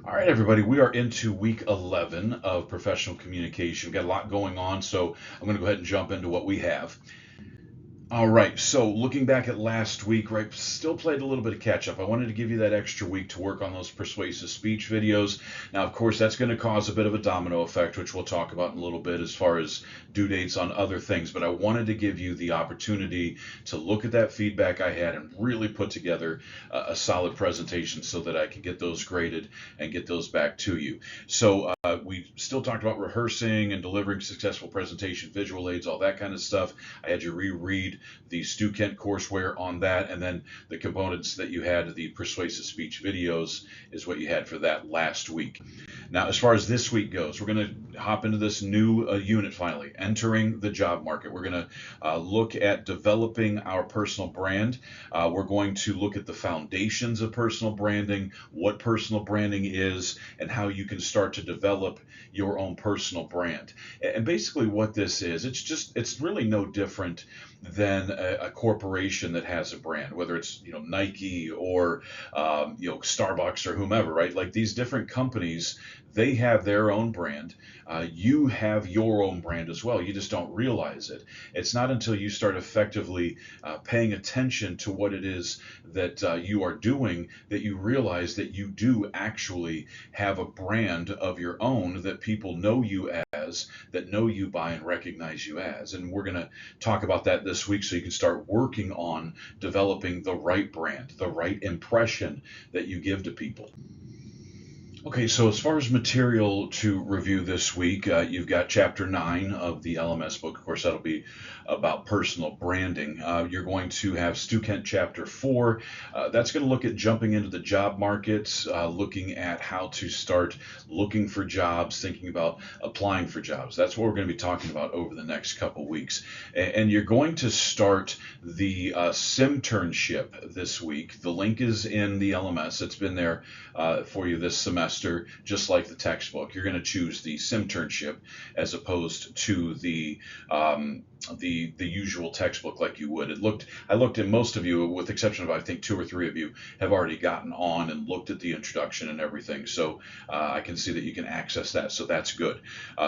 All right, everybody, we are into week 11 of professional communication. We've got a lot going on, so I'm going to go ahead and jump into what we have. All right, so looking back at last week, right, still played a little bit of catch up. I wanted to give you that extra week to work on those persuasive speech videos. Now, of course, that's going to cause a bit of a domino effect, which we'll talk about in a little bit as far as due dates on other things. But I wanted to give you the opportunity to look at that feedback I had and really put together a solid presentation so that I can get those graded and get those back to you. So we still talked about rehearsing and delivering successful presentation, visual aids, all that kind of stuff. I had you reread the Stu Kent courseware on that, and then the components that you had, the persuasive speech videos, is what you had for that last week. Now, as far as this week goes, we're going to hop into this new unit finally, entering the job market. We're going to look at developing our personal brand. We're going to look at the foundations of personal branding, what personal branding is, and how you can start to develop your own personal brand. And basically, what this is, it's really no different than a corporation that has a brand, whether it's Nike or Starbucks or whomever, right? Like these different companies, they have their own brand. You have your own brand as well. You just don't realize it. It's not until you start effectively paying attention to what it is that you are doing that you realize that you do actually have a brand of your own that people know you as, that know you by and recognize you as. And we're going to talk about that this week so you can start working on developing the right brand, the right impression that you give to people. Okay, so as far as material to review this week, you've got chapter 9 of the LMS book. Of course, that'll be about personal branding. You're going to have Stu Kent chapter 4. That's going to look at jumping into the job market, looking at how to start looking for jobs, thinking about applying for jobs. That's what we're going to be talking about over the next couple weeks. And you're going to start the Simternship this week. The link is in the LMS. It's been there for you this semester, just like the textbook. You're going to choose the Simternship as opposed to the usual textbook like you would. I looked at most of you, with the exception of I think 2 or 3 of you, have already gotten on and looked at the introduction and everything. So I can see that you can access that. So that's good.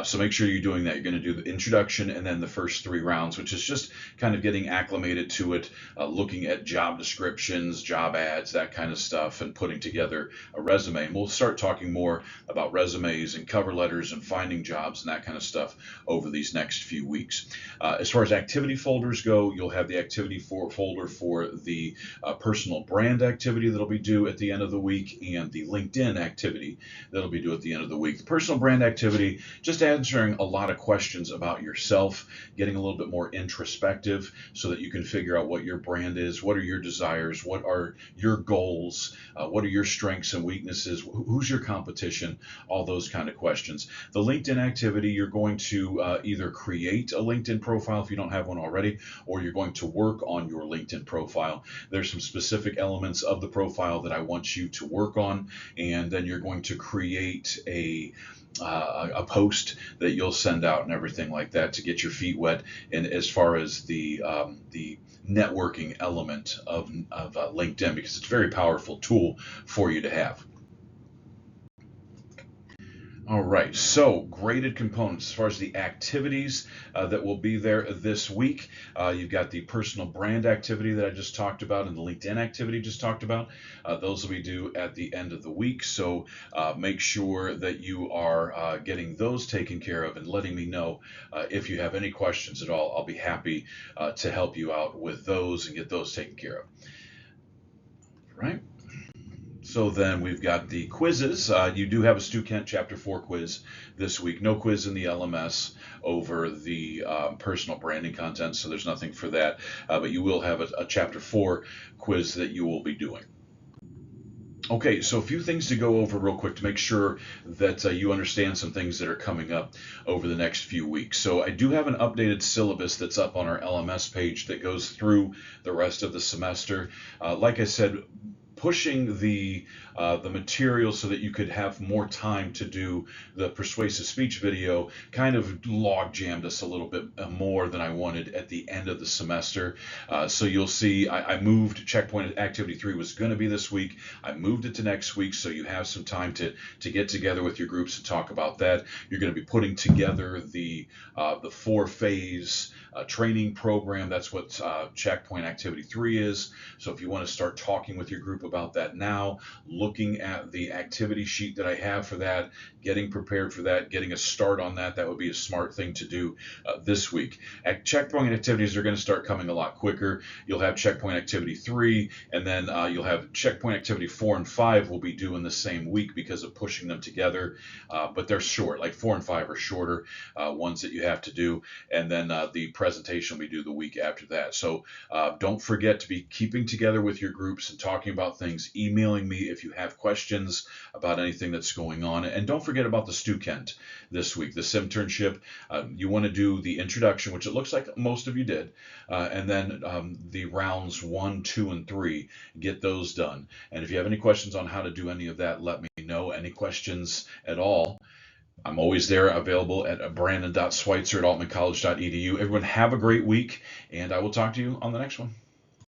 So make sure you're doing that. You're going to do the introduction and then the first 3 rounds, which is just kind of getting acclimated to it, looking at job descriptions, job ads, that kind of stuff, and putting together a resume. And we'll start talking more about resumes and cover letters and finding jobs and that kind of stuff over these next few weeks. As far as activity folders go, you'll have the activity folder for the personal brand activity that'll be due at the end of the week, and the LinkedIn activity that'll be due at the end of the week. The personal brand activity, just answering a lot of questions about yourself, getting a little bit more introspective so that you can figure out what your brand is, what are your desires, what are your goals, what are your strengths and weaknesses, who's your competition, all those kind of questions. The LinkedIn activity, you're going to either create a LinkedIn profile if you don't have one already, or you're going to work on your LinkedIn profile. There's some specific elements of the profile that I want you to work on, and then you're going to create a post that you'll send out and everything like that to get your feet wet. And as far as the networking element of LinkedIn, because it's a very powerful tool for you to have. All right, so graded components. As far as the activities that will be there this week, you've got the personal brand activity that I just talked about and the LinkedIn activity just talked about. Those will be due at the end of the week, so make sure that you are getting those taken care of and letting me know if you have any questions at all. I'll be happy to help you out with those and get those taken care of. Right? So then we've got the quizzes. You do have a Stu Kent Chapter 4 quiz this week. No quiz in the LMS over the personal branding content, so there's nothing for that. But you will have a Chapter 4 quiz that you will be doing. Okay, so a few things to go over real quick to make sure that you understand some things that are coming up over the next few weeks. So I do have an updated syllabus that's up on our LMS page that goes through the rest of the semester. Like I said, pushing the material so that you could have more time to do the persuasive speech video kind of log jammed us a little bit more than I wanted at the end of the semester. So you'll see I moved Checkpoint Activity 3 was going to be this week. I moved it to next week, so you have some time to get together with your groups and talk about that. You're going to be putting together the 4-phase training program. That's what Checkpoint Activity 3 is. So if you want to start talking with your group about that now, looking at the activity sheet that I have for that, getting prepared for that, getting a start on that, that would be a smart thing to do this week. Checkpoint activities are going to start coming a lot quicker. You'll have Checkpoint Activity 3, and then you'll have Checkpoint Activity 4 and 5 will be due in the same week because of pushing them together, but they're short, like 4 and 5 are shorter ones that you have to do, and then the presentation will be due the week after that. So don't forget to be keeping together with your groups and talking about things, emailing me if you have questions about anything that's going on, and don't forget about the Stu Kent this week, the Simternship. You want to do the introduction, which it looks like most of you did, and then the rounds 1, 2, and 3, get those done. And if you have any questions on how to do any of that, let me know. Any questions at all, I'm always there, available at brandon.schweitzer@altmancollege.edu. Everyone have a great week, and I will talk to you on the next one.